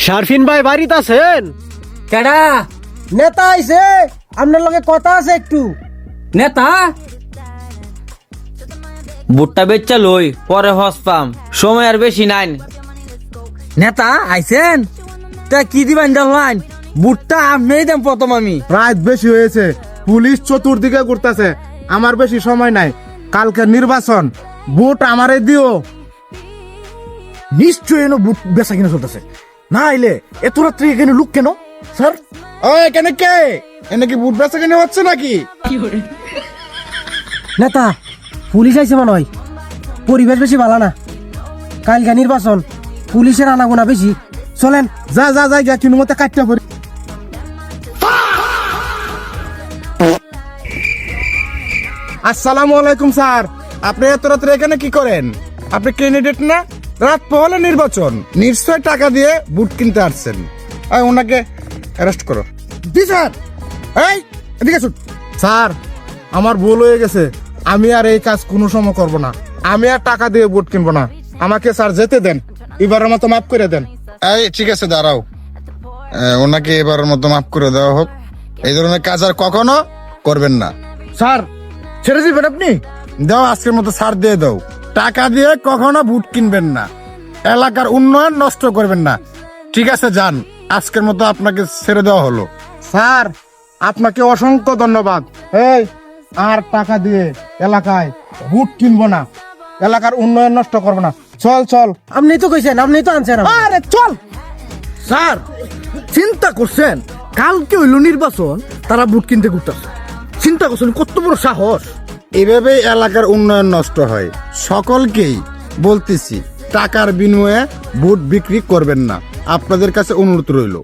শারফিন ভাই বাড়িতে আছেন? কেডা নেতা আইছে, আপনার লগে কথা আছে একটু। নেতা? বুটটা বেচ্চা লই, পরে হস পাম, সময় আর বেশি নাই। নেতা আইছেন? তা কি দিবেন জানলাইন? বুটটা আপনিই দেন প্রথম আমি। রাত বেশি হয়েছে, পুলিশ চতুর্দিকে ঘুরতেছে, আমার বেশি সময় নাই। কালকে নির্বাচন, ভোট আমারে দিও। নিশ্চয় এনে বুট বেচা কিনা চলতেছে, না আইলে এত রাত্রি এখানে লোক কেন স্যার? এখানে কে? এনে কি ভোট বেচা কিনে হচ্ছে নাকি? নেতা, পুলিশ আইছে মনে হয়। পরিবেশ বেশি ভালো না, কালকে নির্বাচন, পুলিশের আনাগোনা বেশি। চলেন যা যা যা গিয়া কিনো মতে কাটতে পড়ি। আসসালামু আলাইকুম স্যার, আপনি এত রাত্রে এখানে কি করেন? আপনি ক্যান্ডিডেট না? রাত পহলে নির্বাচন, নিশ্চয় টাকা দিয়ে বুট কিনতে আসছেন। ওনাকে অ্যারেস্ট করো। জি স্যার। এই এদিকে আসুন। স্যার, আমার ভুল হয়ে গেছে, আমি আর এই কাজ কোনো সময় করব না। আমি আর টাকা দিয়ে বুট কিনবো না, আমাকে স্যার যেতে দেন, এবারের মতো মাফ করে দেন। এই ঠিক আছে, দাঁড়াও, ওনাকে এবারের মতো মাফ করে দেওয়া হোক। এই ধরনের কাজ আর কখনো করবেন না। স্যার ছেড়ে দিবেন আপনি? দাও, আজকের মতো ছাড় দিয়ে দাও। টাকা দিয়ে কখনো বুট কিনবেন না, এলাকার উন্নয়ন নষ্ট করবেন না। ঠিক আছে, যান, আজকের মতো আপনাকে ছেড়ে দেওয়া হলো। স্যার, আপনাকে অসংখ্য ধন্যবাদ। এই, আর টাকা দিয়ে এলাকায় বুট কিনবো না, এলাকার উন্নয়ন নষ্ট করবো না। চল চল। আপনি তো কইছেন, আপনি তো আনছেন। আরে চল। স্যার চিন্তা করছেন, কালকে হইল নির্বাচন, তারা বুট কিনতে ঘুরতেছে। চিন্তা করছেন কত বড় সাহস। এভাবেই এলাকার উন্নয়ন নষ্ট হয়। সকলকেই বলতেছি, টাকার বিনিময়ে বুট বিক্রি করবেন না। আপনাদের কাছে অনুরোধ রইল।